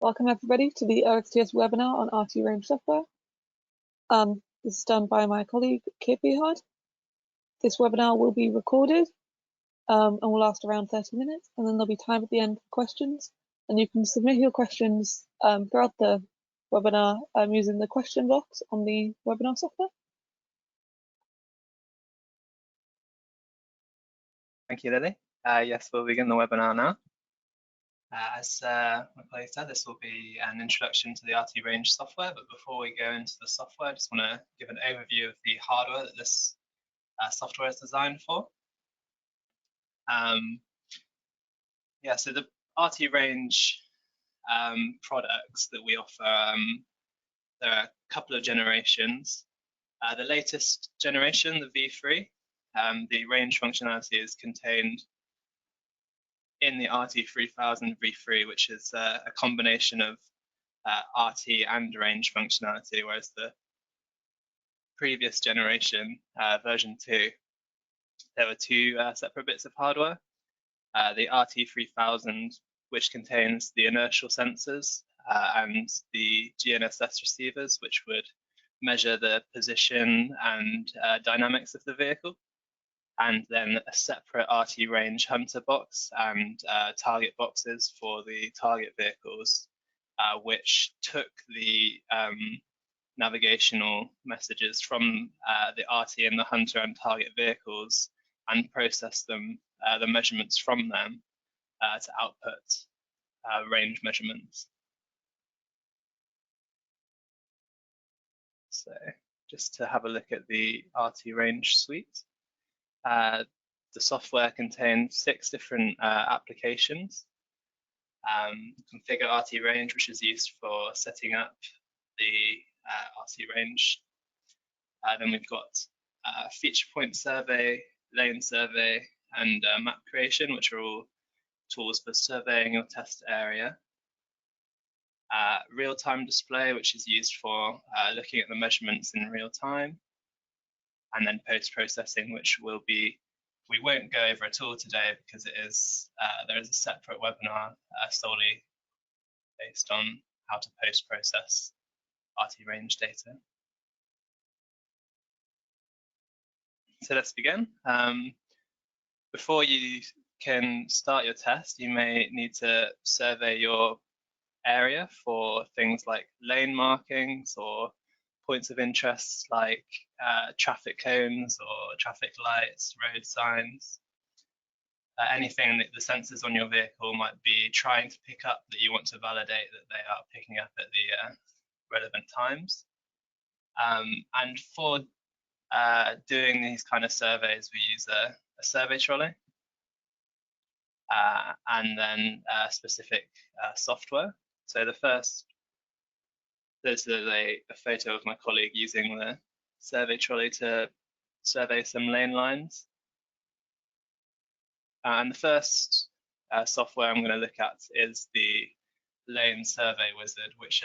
Welcome everybody to the OxTS webinar on RT range software. This is done by my colleague Kit Behard. This webinar will be recorded and will last around 30 minutes, and then there'll be time at the end for questions. And you can submit your questions throughout the webinar using the question box on the webinar software. Thank you, Lily. Yes, we'll begin the webinar now. As my colleague said, this will be an introduction to the RT range software, but before we go into the software, I just want to give an overview of the hardware that this software is designed for. So the RT range products that we offer, there are a couple of generations. The latest generation, the V3, the range functionality is contained in the RT3000 V3, which is a combination of RT and range functionality, whereas the previous generation, version 2, there were two separate bits of hardware. The RT3000, which contains the inertial sensors and the GNSS receivers, which would measure the position and dynamics of the vehicle. And then a separate RT range hunter box and target boxes for the target vehicles, which took the navigational messages from the RT and the hunter and target vehicles and processed them, the measurements from them to output range measurements. So just to have a look at the RT range suite. The software contains 6 different applications. Configure RT range, which is used for setting up the RT range. Then we've got feature point survey, lane survey, and map creation, which are all tools for surveying your test area. Real-time display, which is used for looking at the measurements in real time. And then post-processing, which we won't go over at all today because it is there is a separate webinar solely based on how to post-process RT range data. So let's begin. Before you can start your test, you may need to survey your area for things like lane markings or points of interest like traffic cones or traffic lights, road signs, anything that the sensors on your vehicle might be trying to pick up that you want to validate that they are picking up at the relevant times. And for doing these kind of surveys, we use a survey trolley and then specific software. So the first, this is a photo of my colleague using the survey trolley to survey some lane lines. And the first software I'm going to look at is the lane survey wizard, which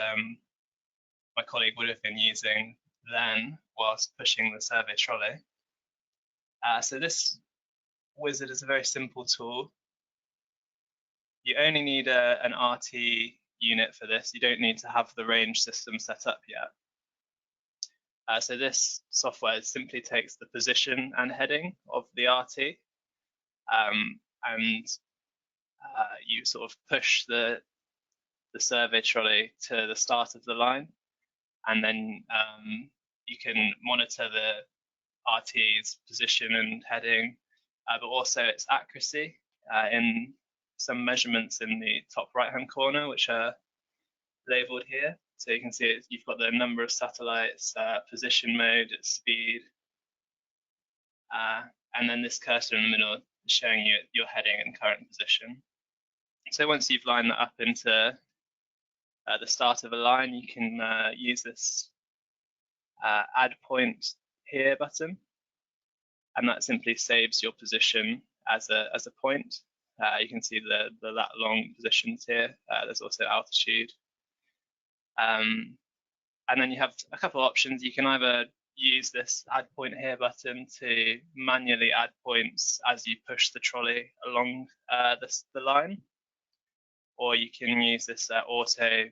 my colleague would have been using then whilst pushing the survey trolley. So this wizard is a very simple tool. You only need an RT unit for this. You don't need to have the range system set up yet. So this software simply takes the position and heading of the RT, and you sort of push the survey trolley to the start of the line, and then you can monitor the RT's position and heading, but also its accuracy in some measurements in the top right-hand corner, which are labeled here. So you can see you've got the number of satellites, position mode, its speed, and then this cursor in the middle is showing you your heading and current position. So once you've lined that up into the start of a line, you can use this add point here button, and that simply saves your position as a point. You can see the lat long positions here. There's also altitude. And then you have a couple of options. You can either use this add point here button to manually add points as you push the trolley along the line, or you can use this auto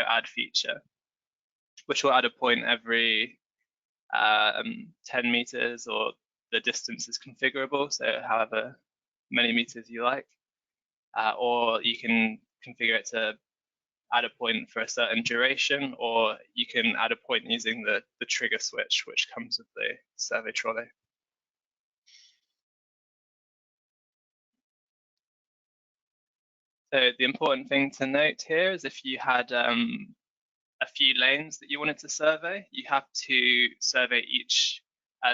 add feature, which will add a point every 10 meters, or the distance is configurable, so however many meters you like, or you can configure it to add a point for a certain duration, or you can add a point using the trigger switch, which comes with the survey trolley. So the important thing to note here is if you had a few lanes that you wanted to survey, you have to survey each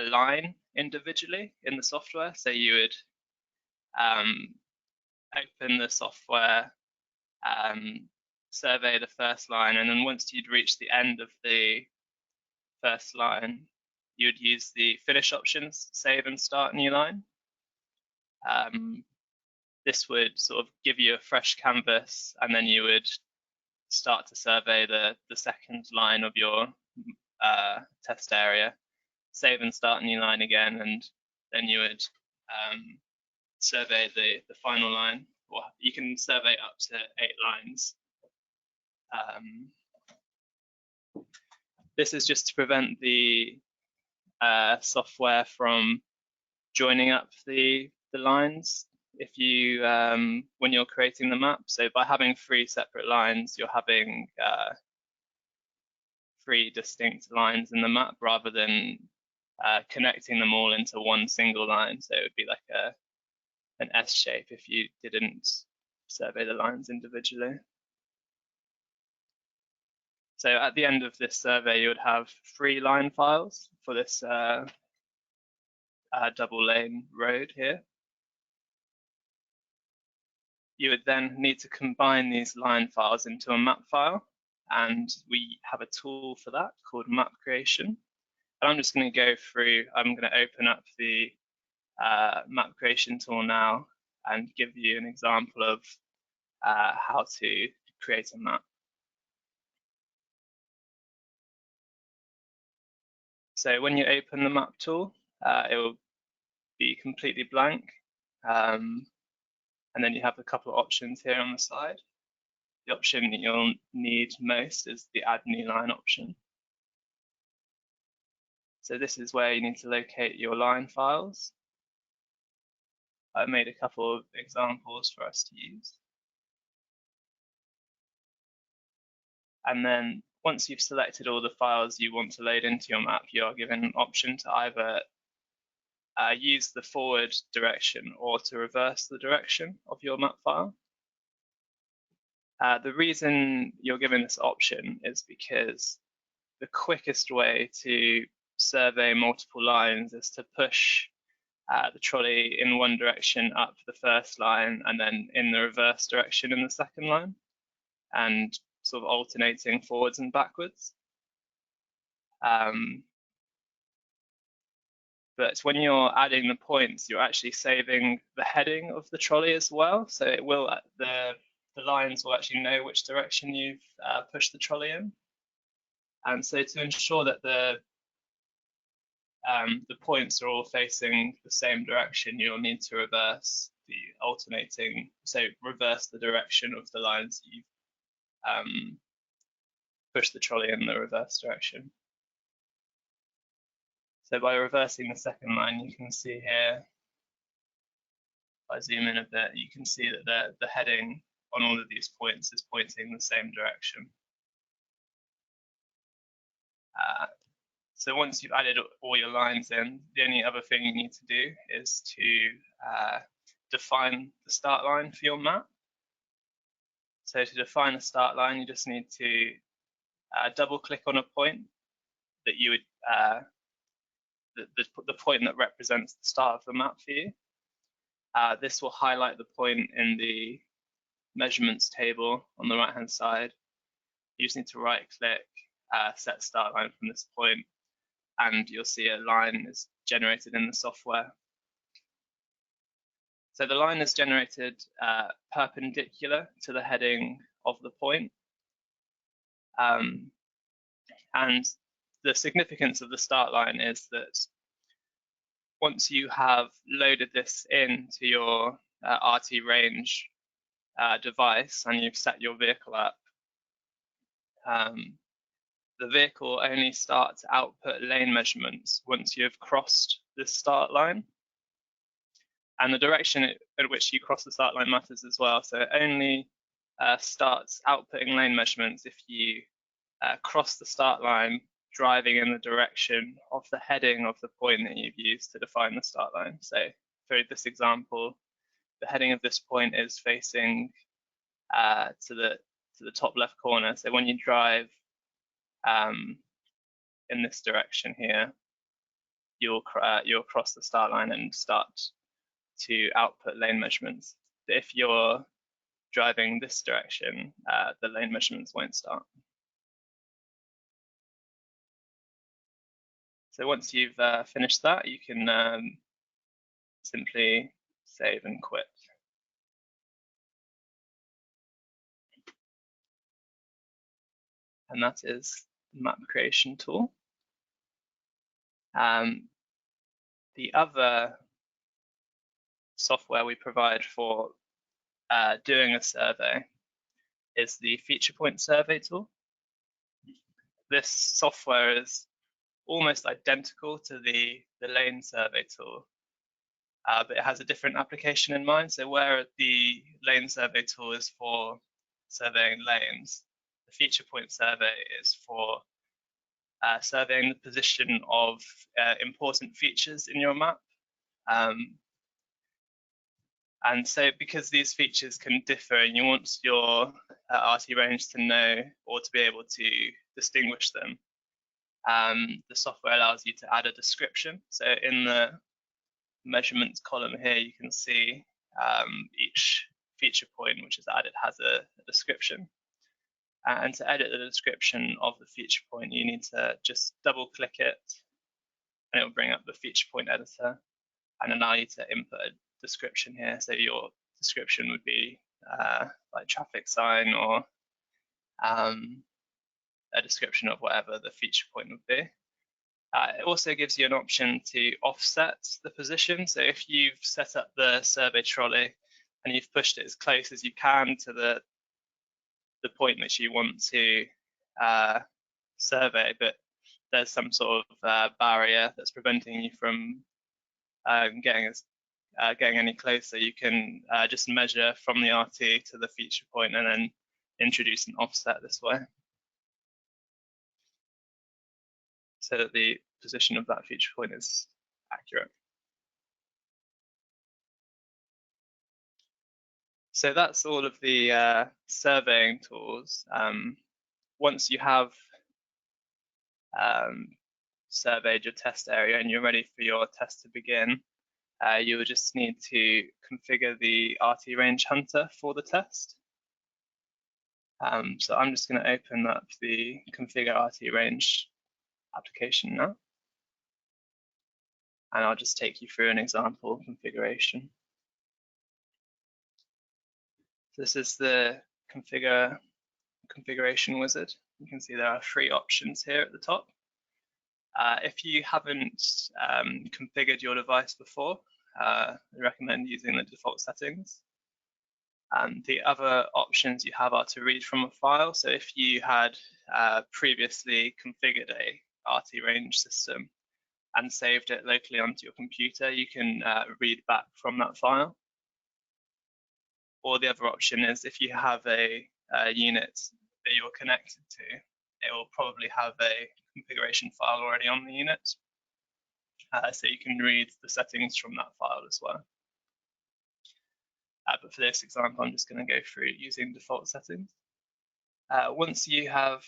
line individually in the software. So you would open the software, survey the first line, and then once you'd reached the end of the first line, you would use the finish options, save and start new line. This would sort of give you a fresh canvas, and then you would start to survey the second line of your test area, save and start new line again, and then you would survey the final line. Or you can survey up to 8 lines. This is just to prevent the software from joining up the lines if you when you're creating the map. So by having 3 separate lines, you're having 3 distinct lines in the map rather than connecting them all into one single line. So it would be like an S shape if you didn't survey the lines individually. So at the end of this survey, you would have 3 line files for this double lane road here. You would then need to combine these line files into a map file, and we have a tool for that called map creation. And I'm just going to go through, I'm going to open up the map creation tool now and give you an example of how to create a map. So when you open the map tool, it will be completely blank. And then you have a couple of options here on the side. The option that you'll need most is the add new line option. So this is where you need to locate your line files. I've made a couple of examples for us to use. And then once you've selected all the files you want to load into your map, you are given an option to either use the forward direction or to reverse the direction of your map file. The reason you're given this option is because the quickest way to survey multiple lines is to push the trolley in one direction up the first line and then in the reverse direction in the second line, and sort of alternating forwards and backwards. But when you're adding the points, you're actually saving the heading of the trolley as well. So it will, the lines will actually know which direction you've pushed the trolley in. And so to ensure that the points are all facing the same direction, you'll need to reverse the alternating, so reverse the direction of the lines you've pushed the trolley in the reverse direction. So by reversing the second line, you can see here, if I zoom in a bit, you can see that the heading on all of these points is pointing the same direction. So once you've added all your lines in, the only other thing you need to do is to define the start line for your map. So to define a start line, you just need to double click on a point that you would, the point that represents the start of the map for you. This will highlight the point in the measurements table on the right hand side. You just need to right click, set start line from this point, and you'll see a line is generated in the software. So the line is generated perpendicular to the heading of the point. And the significance of the start line is that once you have loaded this into your RT range device and you've set your vehicle up, the vehicle only starts to output lane measurements once you've crossed the start line. And the direction at which you cross the start line matters as well. So it only starts outputting lane measurements if you cross the start line driving in the direction of the heading of the point that you've used to define the start line. So for this example, the heading of this point is facing to the top left corner. So when you drive in this direction here, you'll cross the start line and start to output lane measurements. If you're driving this direction, the lane measurements won't start. So once you've finished that, you can simply save and quit. And that is the map creation tool. The other software we provide for doing a survey is the feature point survey tool. This software is almost identical to the lane survey tool, but it has a different application in mind. So where the lane survey tool is for surveying lanes, the feature point survey is for surveying the position of important features in your map. And so because these features can differ and you want your RT range to know or to be able to distinguish them, the software allows you to add a description. So in the measurements column here, you can see each feature point which is added has a description. And to edit the description of the feature point, you need to just double click it and it will bring up the feature point editor and allow you to input a description here. So your description would be like traffic sign or a description of whatever the feature point would be. It also gives you an option to offset the position. So if you've set up the survey trolley and you've pushed it as close as you can to the point which you want to survey, but there's some sort of barrier that's preventing you from getting any closer, you can just measure from the RT to the feature point and then introduce an offset this way, so that the position of that feature point is accurate. So that's all of the surveying tools. Once you have surveyed your test area and you're ready for your test to begin, you will just need to configure the RT range hunter for the test. So I'm just going to open up the configure RT range application now, and I'll just take you through an example configuration. This is the configuration wizard. You can see there are 3 options here at the top. If you haven't configured your device before, I recommend using the default settings. The other options you have are to read from a file. So if you had previously configured a RT range system and saved it locally onto your computer, you can read back from that file. Or the other option is if you have a unit that you're connected to, it will probably have a configuration file already on the unit. So you can read the settings from that file as well. But for this example, I'm just going to go through using default settings. Once you have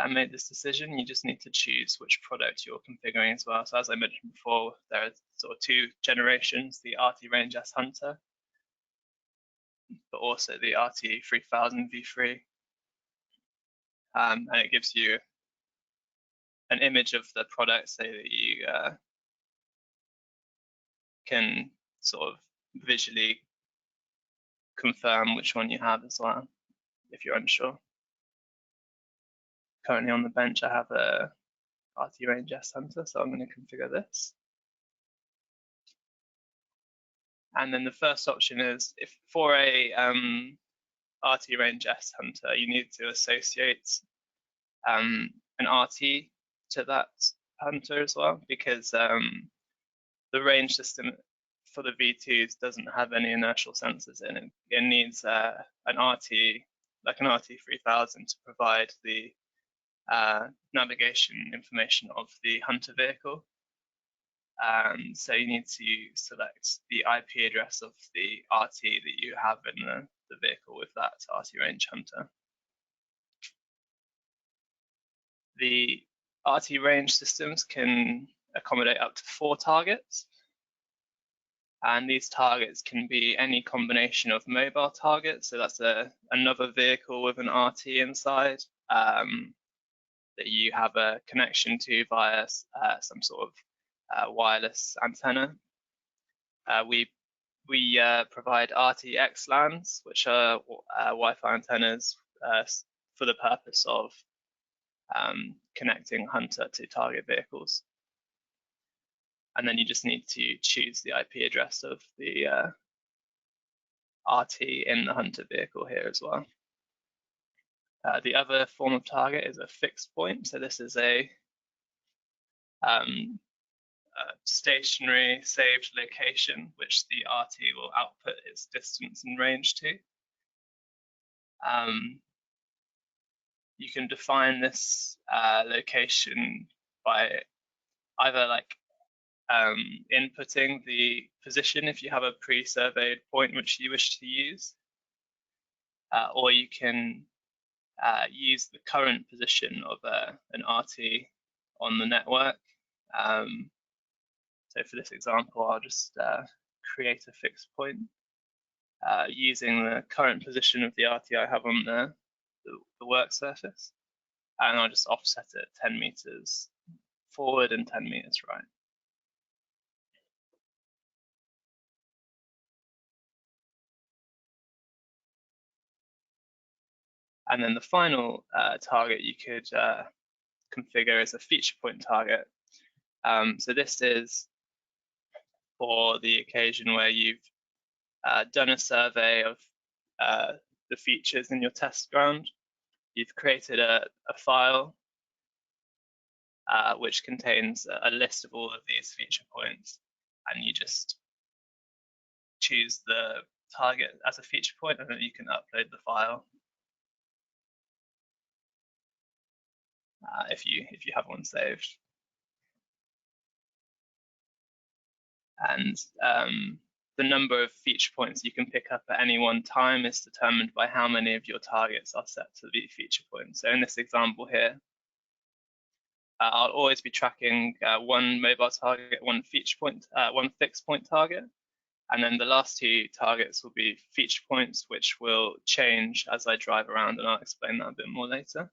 made this decision, you just need to choose which product you're configuring as well. So as I mentioned before, there are sort of 2 generations, the RT Range S Hunter, but also the RT 3000 V3. And it gives you an image of the product so that you can sort of visually confirm which one you have as well, if you're unsure. Currently on the bench, I have a RT Range S Hunter, so I'm going to configure this. And then the first option is if for a RT range S hunter, you need to associate an RT to that hunter as well, because the range system for the V2s doesn't have any inertial sensors in it. It needs an RT, like an RT3000, to provide the navigation information of the hunter vehicle. So you need to select the IP address of the RT that you have in the vehicle with that RT range hunter. The RT range systems can accommodate up to 4 targets, and these targets can be any combination of mobile targets, so that's another vehicle with an RT inside that you have a connection to via some sort of wireless antenna. We provide RTX LANs, which are Wi-Fi antennas for the purpose of connecting hunter to target vehicles. And then you just need to choose the IP address of the RT in the hunter vehicle here as well. The other form of target is a fixed point. So this is a stationary saved location which the RT will output its distance and range to. You can define this location by either like inputting the position if you have a pre-surveyed point which you wish to use, or you can use the current position of an RT on the network. So for this example, I'll just create a fixed point using the current position of the RT I have on the work surface, and I'll just offset it 10 meters forward and 10 meters right. And then the final target you could configure is a feature point target. So this is for the occasion where you've done a survey of the features in your test ground. You've created a file which contains a list of all of these feature points, and you just choose the target as a feature point, and then you can upload the file if you have one saved. And the number of feature points you can pick up at any one time is determined by how many of your targets are set to be feature points. So in this example here, I'll always be tracking one mobile target, one feature point, one fixed point target, and then the last 2 targets will be feature points, which will change as I drive around, and I'll explain that a bit more later.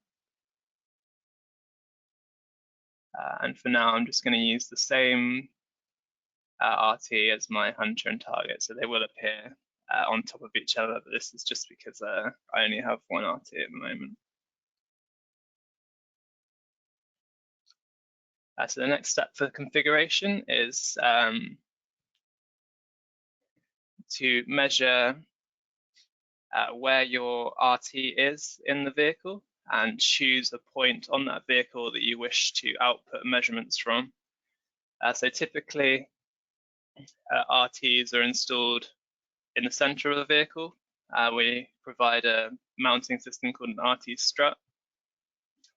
And for now, I'm just going to use the same RT as my hunter and target, so they will appear on top of each other, but this is just because I only have one RT at the moment. So the next step for configuration is to measure where your RT is in the vehicle and choose a point on that vehicle that you wish to output measurements from. So typically, RTs are installed in the center of the vehicle. We provide a mounting system called an RT strut,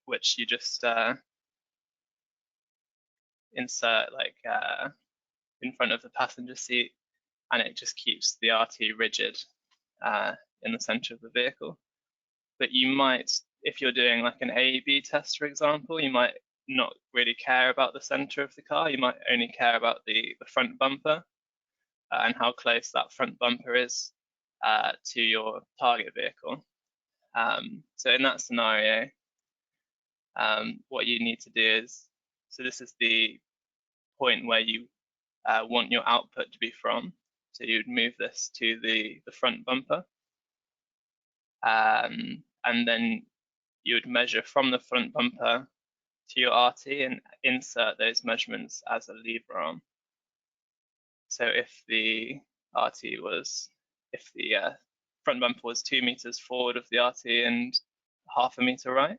which you just insert like in front of the passenger seat, and it just keeps the RT rigid in the center of the vehicle. But you might, if you're doing like an A/B test, for example, you might not really care about the center of the car. You might only care about the front bumper and how close that front bumper is to your target vehicle. So in that scenario, what you need to do is, so this is the point where you want your output to be from. So you'd move this to the front bumper, and then you would measure from the front bumper to your RT and insert those measurements as a lever arm. So if the RT was, if the front bumper was 2 meters forward of the RT and half a meter right,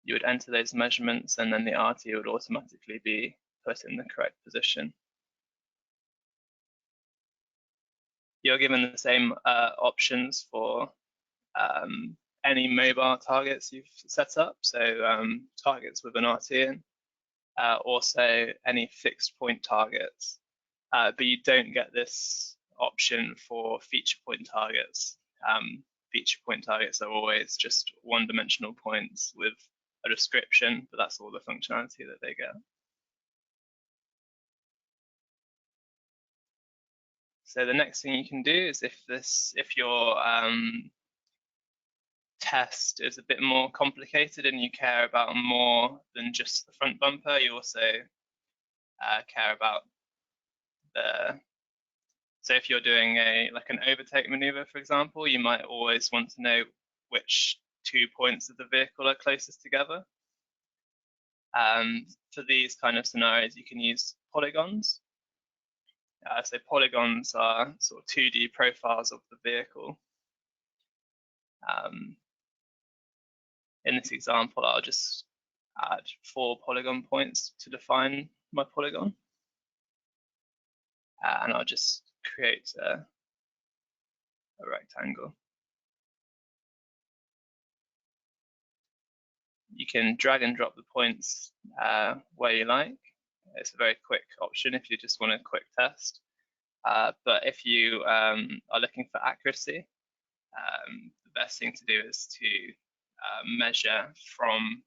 you would enter those measurements and then the RT would automatically be put in the correct position. You're given the same options for any mobile targets you've set up, so targets with an RT in, also any fixed point targets, but you don't get this option for feature point targets. Feature point targets are always just one-dimensional points with a description, but that's all the functionality that they get. So the next thing you can do is if your test is a bit more complicated and you care about more than just the front bumper, you also care about so if you're doing like an overtake maneuver, for example, you might always want to know which 2 points of the vehicle are closest together. For these kind of scenarios, you can use polygons. So polygons are sort of 2D profiles of the vehicle. In this example, I'll just add 4 polygon points to define my polygon. And I'll just create a rectangle. You can drag and drop the points where you like. It's a very quick option if you just want a quick test. But if you are looking for accuracy, the best thing to do is to measure from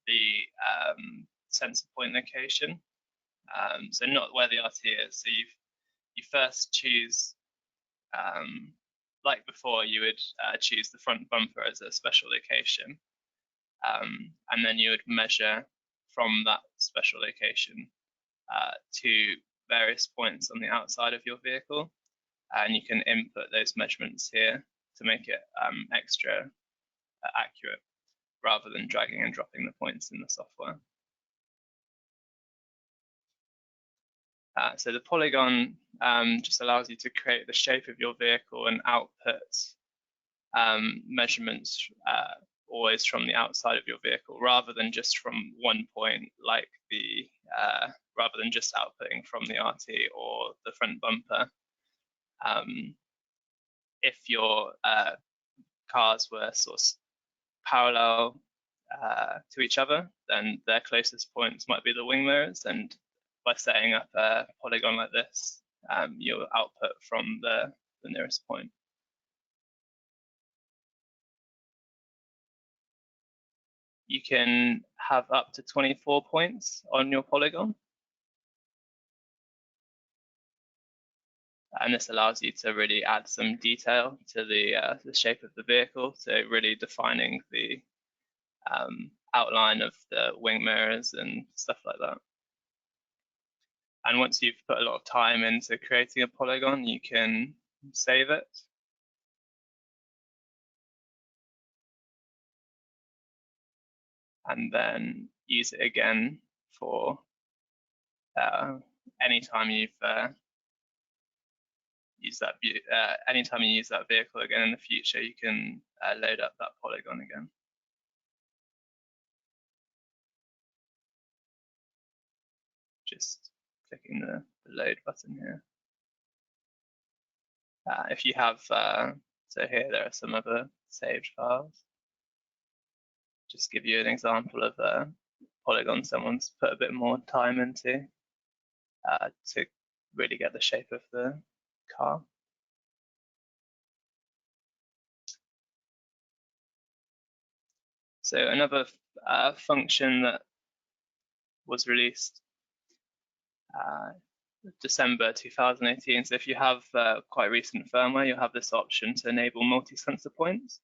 the sensor point location. So not where the RT is. So you first choose, like before, you would choose the front bumper as a special location. And then you would measure from that special location to various points on the outside of your vehicle, and you can input those measurements here to make it extra accurate, rather than dragging and dropping the points in the software. So the polygon just allows you to create the shape of your vehicle and output measurements always from the outside of your vehicle, rather than just from one point, like rather than just outputting from the RT or the front bumper. If your cars were sort of parallel to each other, then their closest points might be the wing mirrors, and by setting up a polygon like this, you'll output from the nearest point. You can have up to 24 points on your polygon. And this allows you to really add some detail to the shape of the vehicle, so really defining the outline of the wing mirrors and stuff like that. And once you've put a lot of time into creating a polygon, you can save it. And then use it again for anytime you've anytime you use that vehicle again in the future, you can load up that polygon again. Just clicking the load button here. If you have, so here there are some other saved files. Just give you an example of a polygon someone's put a bit more time into to really get the shape of the car. So another function that was released December 2018. So if you have quite recent firmware, you'll have this option to enable multi-sensor points.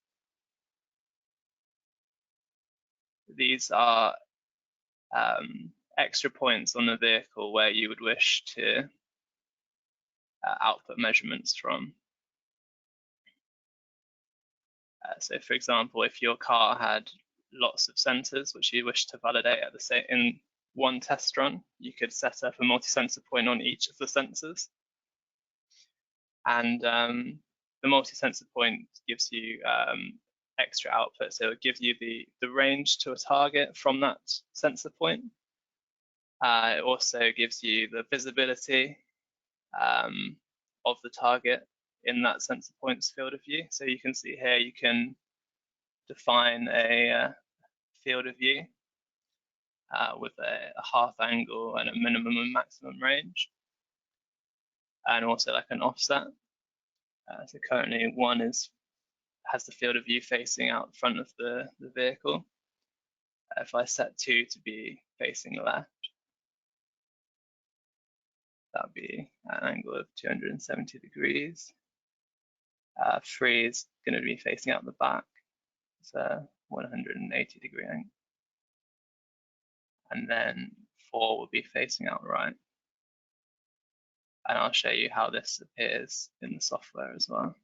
These are extra points on the vehicle where you would wish to output measurements from. So for example, if your car had lots of sensors which you wish to validate at the same in one test run, you could set up a multi-sensor point on each of the sensors. And the multi-sensor point gives you extra output, so it gives you the range to a target from that sensor point. It also gives you the visibility of the target in that sensor point's field of view. So you can see here, you can define a field of view with a half angle and a minimum and maximum range, and also like an offset. So currently one has the field of view facing out front of the vehicle. If I set 2 to be facing left, that would be an angle of 270 degrees. 3 is going to be facing out the back, it's a 180 degree angle. And then 4 will be facing out right. And I'll show you how this appears in the software as well.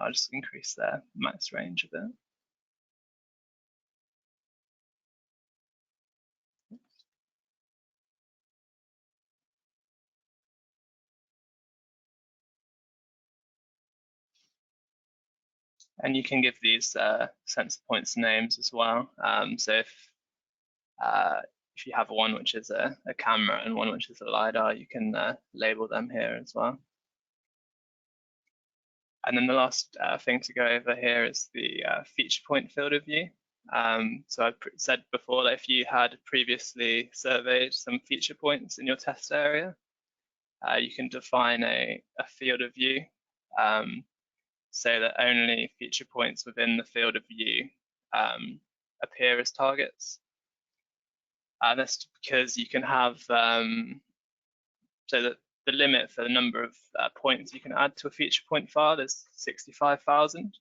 I'll just increase their max range a bit. And you can give these sensor points names as well. So if you have one which is a camera and one which is a LiDAR, you can label them here as well. And then the last thing to go over here is the feature point field of view. So I said before that if you had previously surveyed some feature points in your test area, you can define a field of view so that only feature points within the field of view appear as targets. And that's because you can have, so that the limit for the number of points you can add to a feature point file is 65,000.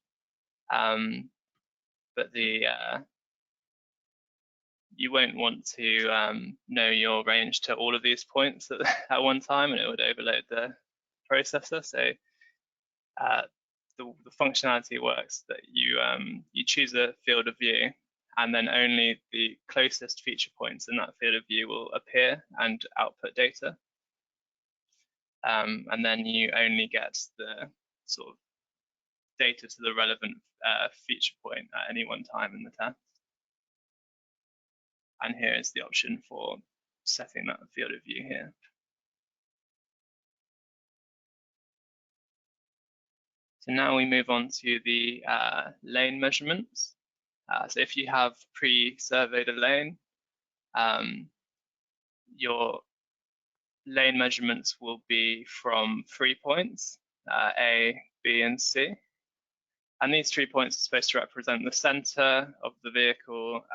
But you won't want to know your range to all of these points at one time, and it would overload the processor. So the functionality works that you choose a field of view, and then only the closest feature points in that field of view will appear and output data. And then you only get the sort of data to the relevant feature point at any one time in the test. And here is the option for setting that field of view here. So now we move on to the lane measurements. So if you have pre-surveyed a lane, your lane measurements will be from 3 points, A, B, and C. And these 3 points are supposed to represent the center of the vehicle,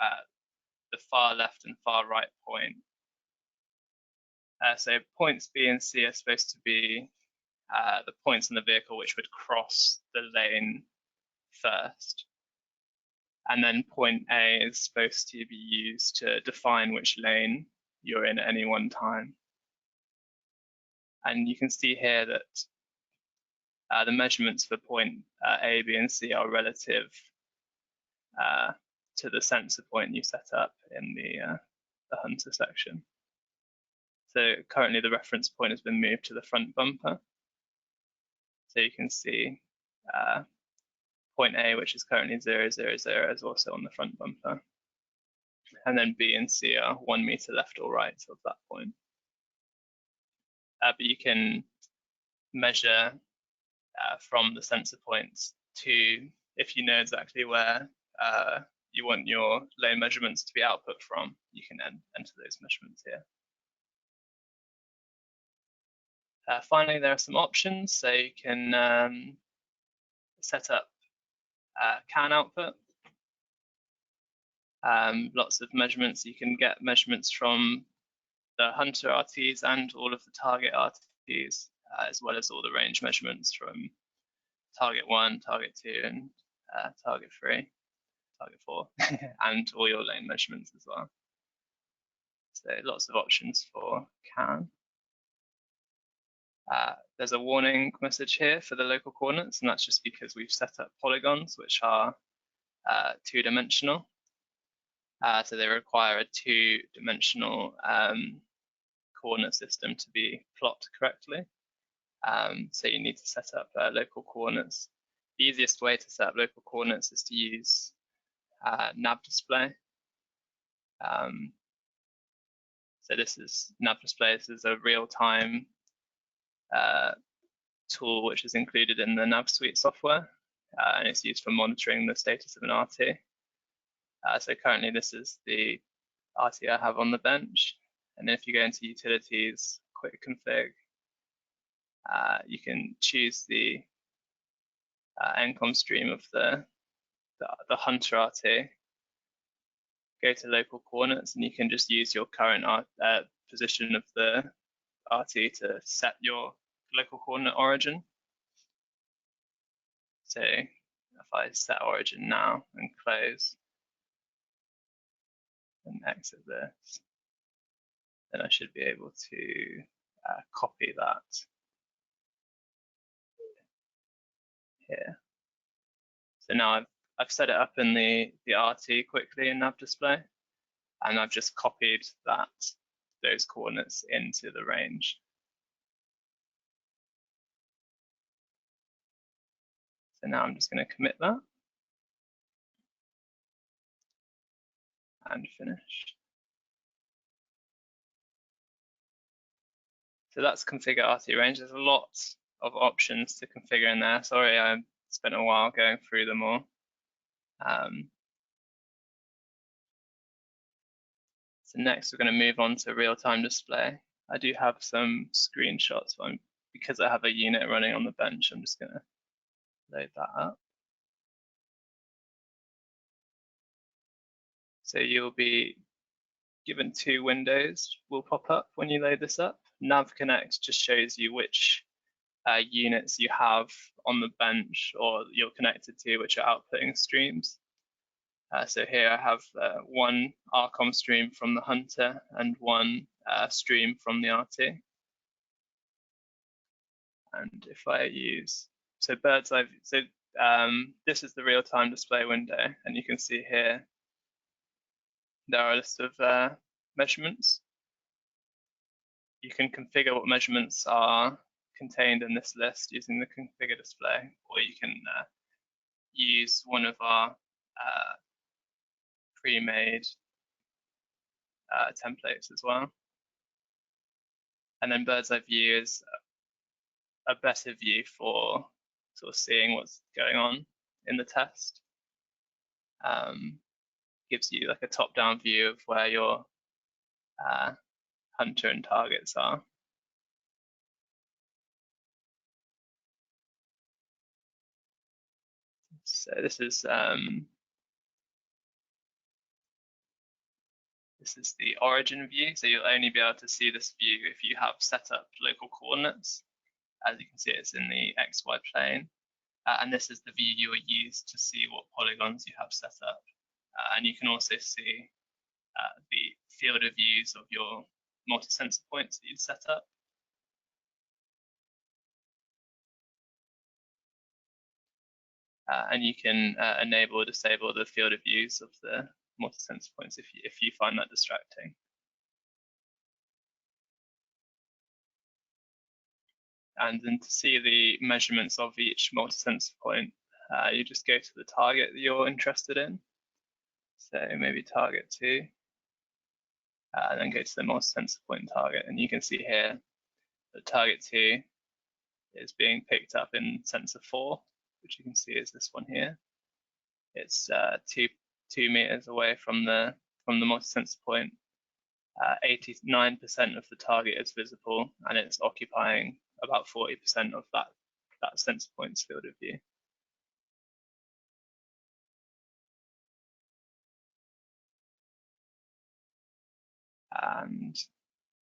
the far left and far right point. So points B and C are supposed to be the points in the vehicle which would cross the lane first. And then point A is supposed to be used to define which lane you're in at any one time. And you can see here that the measurements for point A, B, and C are relative to the sensor point you set up in the Hunter section. So currently the reference point has been moved to the front bumper. So you can see point A, which is currently 0, 0, 0, is also on the front bumper. And then B and C are 1 meter left or right of that point. But you can measure from the sensor points to, if you know exactly where you want your lane measurements to be output from, you can then enter those measurements here. Finally, there are some options. So you can set up CAN output. Lots of measurements. You can get measurements from the Hunter RTs and all of the target RTs, as well as all the range measurements from target 1, target 2, and target 3, target 4, and all your lane measurements as well. So lots of options for CAN. There's a warning message here for the local coordinates, and that's just because we've set up polygons which are 2-dimensional. So they require a 2-dimensional coordinate system to be plotted correctly. So you need to set up local coordinates the easiest way to set up local coordinates is to use nav display. So this is nav display. This is a real-time tool which is included in the nav suite software, and it's used for monitoring the status of an RT. So currently this is the RT I have on the bench, and if you go into utilities, quick config, you can choose the encom stream of the Hunter RT, go to local coordinates, and you can just use your current position of the RT to set your local coordinate origin. So if I set origin now and close and exit this, then I should be able to copy that here. So now I've set it up in the RT quickly in nav display, and I've just copied those coordinates into the range. So now I'm just going to commit that and finish. So that's configure RT range. There's a lot of options to configure in there. Sorry, I spent a while going through them all. So next we're going to move on to real-time display. I do have some screenshots, but because I have a unit running on the bench, I'm just going to load that up. So you'll be given two windows will pop up when you load this up. Nav Connect just shows you which units you have on the bench or you're connected to, which are outputting streams. So here I have one RCOM stream from the Hunter and one stream from the RT. And if I use, so bird's eye, so this is the real-time display window, and you can see here there are a list of measurements. You can configure what measurements are contained in this list using the configure display, or you can use one of our pre-made templates as well. And then bird's eye view is a better view for sort of seeing what's going on in the test. Gives you like a top-down view of where your Hunter and targets are. So this is the origin view. So you'll only be able to see this view if you have set up local coordinates. As you can see, it's in the XY plane. And this is the view you will use to see what polygons you have set up. And you can also see the field of views of your multi-sensor points that you've set up. And you can enable or disable the field of views of the multi-sensor points if you find that distracting. And then to see the measurements of each multi-sensor point, you just go to the target that you're interested in. So maybe target 2, and then go to the multi-sensor point target, and you can see here that target 2 is being picked up in sensor 4, which you can see is this one here. It's 2 meters away from the multi-sensor point. 89% of the target is visible, and it's occupying about 40% of that sensor point's field of view. And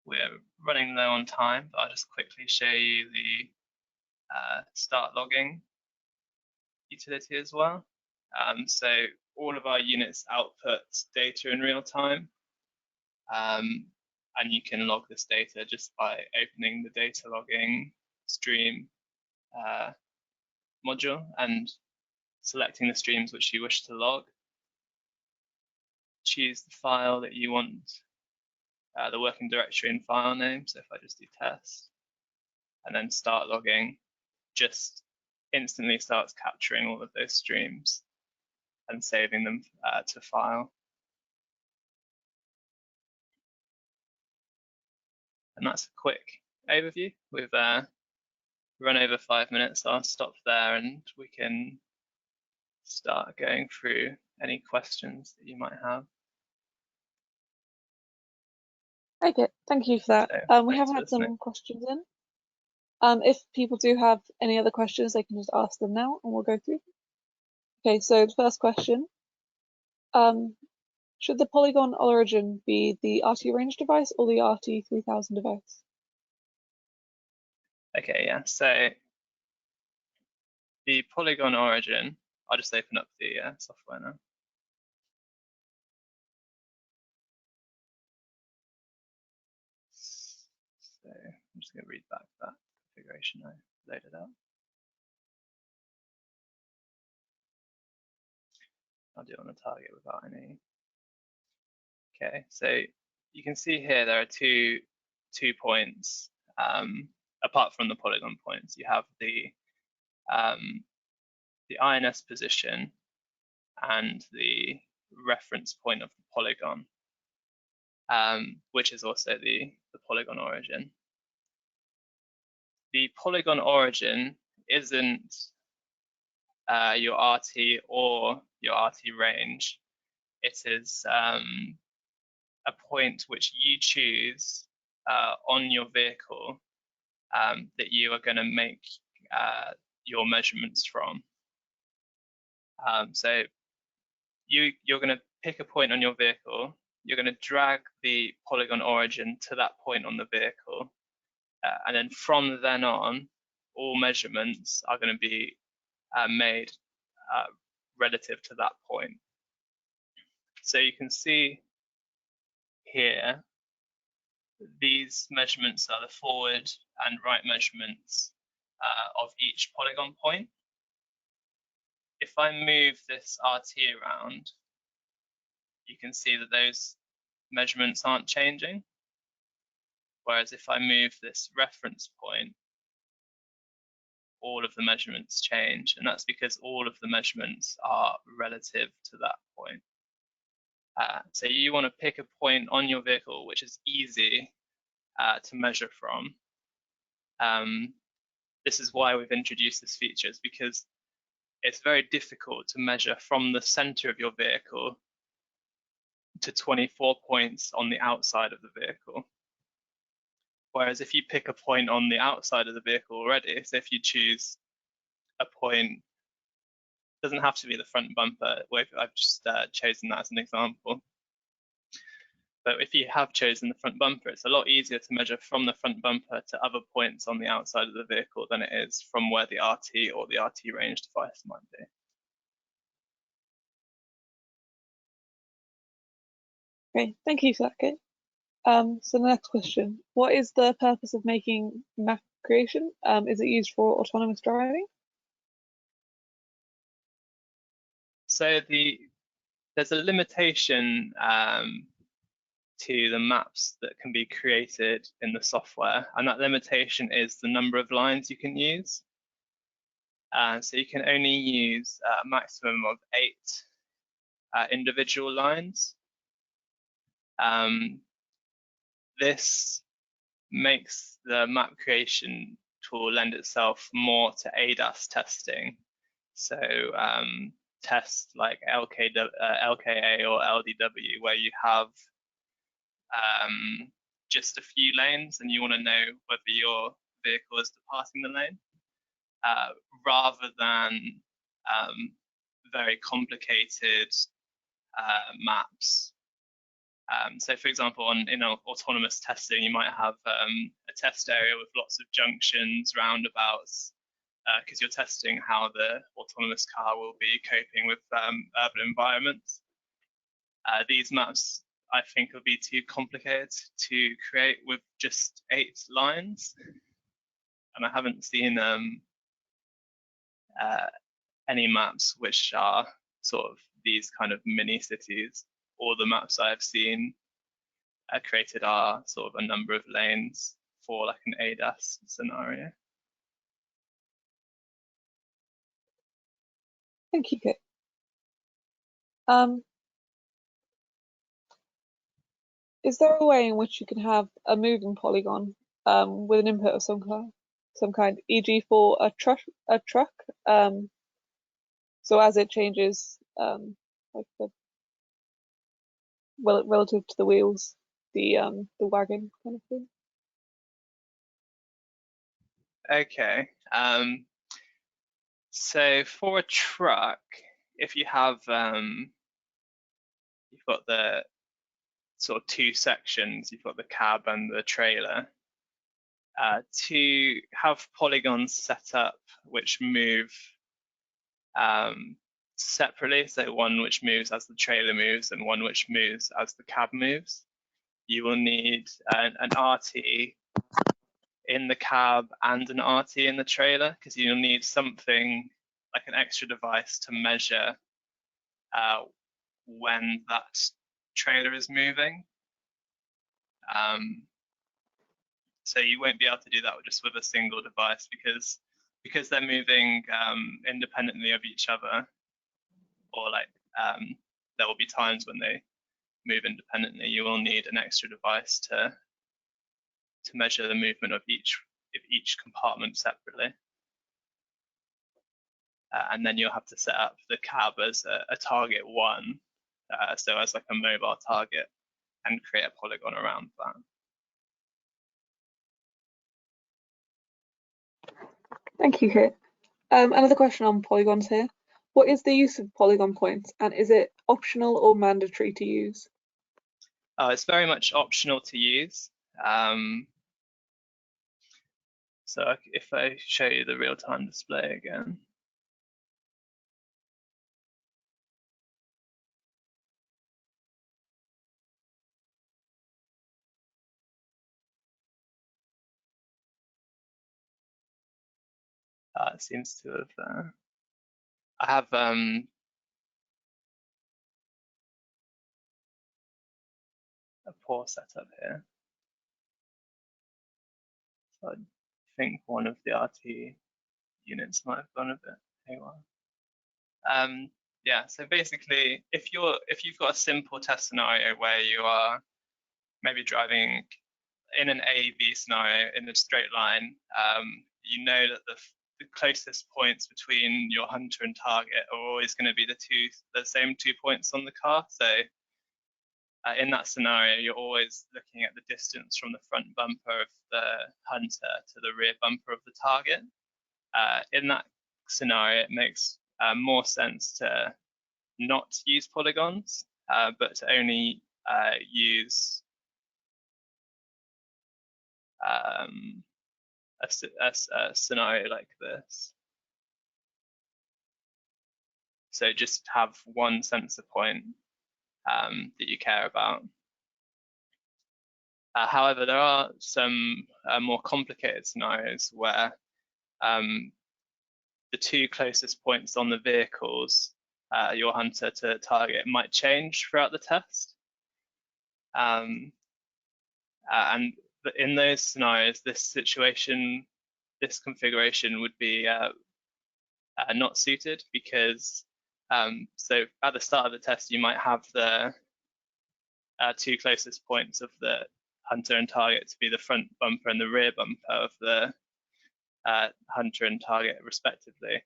we're running low on time, but I'll just quickly show you the start logging utility as well. So all of our units output data in real time, and you can log this data just by opening the data logging stream module and selecting the streams which you wish to log. Choose the file that you want, the working directory and file name. So if I just do test and then start logging, just instantly starts capturing all of those streams and saving them to file. And that's a quick overview. We've run over 5 minutes, so I'll stop there and we can start going through any questions that you might have. Okay, thank you for that. So, we have had some questions in. If people do have any other questions, they can just ask them now and we'll go through them. Okay, so the first question, should the polygon origin be the RT range device or the RT3000 device? Okay, yeah, so the polygon origin, I'll just open up the software now. So I'm just going to read back that configuration I loaded up. I'll do it on a target without any. Okay, so you can see here there are two points apart from the polygon points. You have the INS position and the reference point of the polygon, which is also the polygon origin. The polygon origin isn't your RT or your RT range. It is a point which you choose on your vehicle that you are going to make your measurements from. So you're going to pick a point on your vehicle, you're going to drag the polygon origin to that point on the vehicle, and then from then on, all measurements are going to be made relative to that point. So you can see here, these measurements are the forward and right measurements of each polygon point. If I move this RT around, you can see that those measurements aren't changing. Whereas if I move this reference point, all of the measurements change, and that's because all of the measurements are relative to that point. So you want to pick a point on your vehicle which is easy to measure from. This is why we've introduced this feature, is because it's very difficult to measure from the center of your vehicle to 24 points on the outside of the vehicle. Whereas if you pick a point on the outside of the vehicle already, so if you choose a point, doesn't have to be the front bumper, I've just chosen that as an example. But if you have chosen the front bumper, it's a lot easier to measure from the front bumper to other points on the outside of the vehicle than it is from where the RT or the RT range device might be. Okay, thank you for that, Kate. So the next question, what is the purpose of making map creation? Is it used for autonomous driving? So there's a limitation to the maps that can be created in the software, and that limitation is the number of lines you can use. So you can only use a maximum of 8 individual lines. This makes the map creation tool lend itself more to ADAS testing. So tests like LKA or LDW, where you have just a few lanes and you want to know whether your vehicle is departing the lane, rather than very complicated maps. So for example, in autonomous testing, you might have a test area with lots of junctions, roundabouts, because you're testing how the autonomous car will be coping with urban environments. These maps, I think, will be too complicated to create with just 8 lines. And I haven't seen any maps which are sort of these kind of mini cities. All the maps I've seen created are sort of a number of lanes for like an ADAS scenario. Thank you, Kit. Is there a way in which you can have a moving polygon with an input of some kind, e.g. for a truck, so as it changes, like relative to the wheels, the wagon kind of thing? Okay. So for a truck, if you have you've got the sort of two sections, you've got the cab and the trailer. To have polygons set up which move separately, so one which moves as the trailer moves and one which moves as the cab moves, you will need an RT in the cab and an RT in the trailer, because you'll need something like an extra device to measure when that trailer is moving. So you won't be able to do that just with a single device, because they're moving independently of each other, or like there will be times when they move independently. You will need an extra device to measure the movement of each compartment separately. And then you'll have to set up the cab as a target one, so as like a mobile target, and create a polygon around that. Thank you, Kit. Another question on polygons here. What is the use of polygon points, and is it optional or mandatory to use? It's very much optional to use. So if I show you the real-time display again. It seems to have, I have a poor setup here. So I think one of the RT units might have gone a bit haywire. Yeah, so basically, if you've got a simple test scenario where you are maybe driving in an A/B scenario in a straight line, you know that the closest points between your hunter and target are always going to be the same 2 points on the car. So in that scenario, you're always looking at the distance from the front bumper of the hunter to the rear bumper of the target. In that scenario, it makes more sense to not use polygons, but to only use a scenario like this. So just have one sensor point that you care about. However, there are some more complicated scenarios where the two closest points on the vehicles, your hunter to target, might change throughout the test. And in those scenarios, this configuration would be not suited, because so at the start of the test, you might have the two closest points of the hunter and target to be the front bumper and the rear bumper of the hunter and target respectively.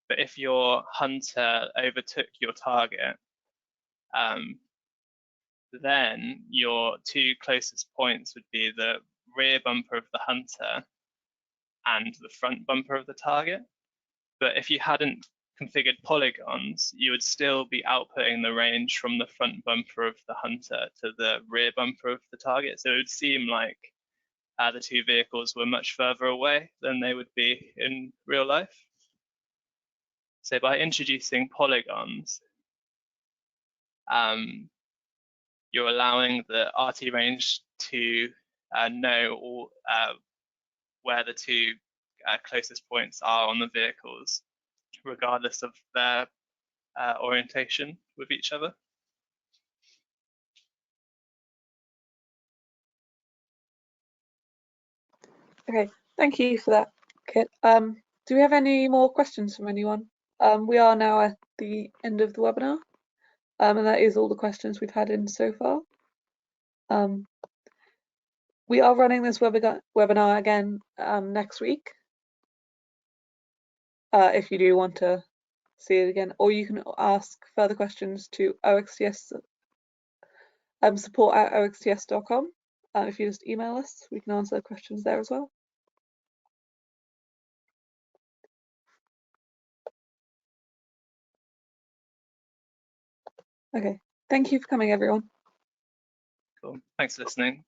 But if your hunter overtook your target, then your two closest points would be the rear bumper of the hunter and the front bumper of the target. But if you hadn't configured polygons, you would still be outputting the range from the front bumper of the hunter to the rear bumper of the target. So it would seem like the two vehicles were much further away than they would be in real life. So by introducing polygons, you're allowing the RT range to know where the two closest points are on the vehicles, regardless of their orientation with each other. Okay, thank you for that, Kit. Do we have any more questions from anyone? We are now at the end of the webinar, and that is all the questions we've had in so far. We are running this webinar again next week. If you do want to see it again, or you can ask further questions to OxTS support@oxts.com. If you just email us, we can answer questions there as well. Okay, thank you for coming, everyone. Cool. Thanks for listening.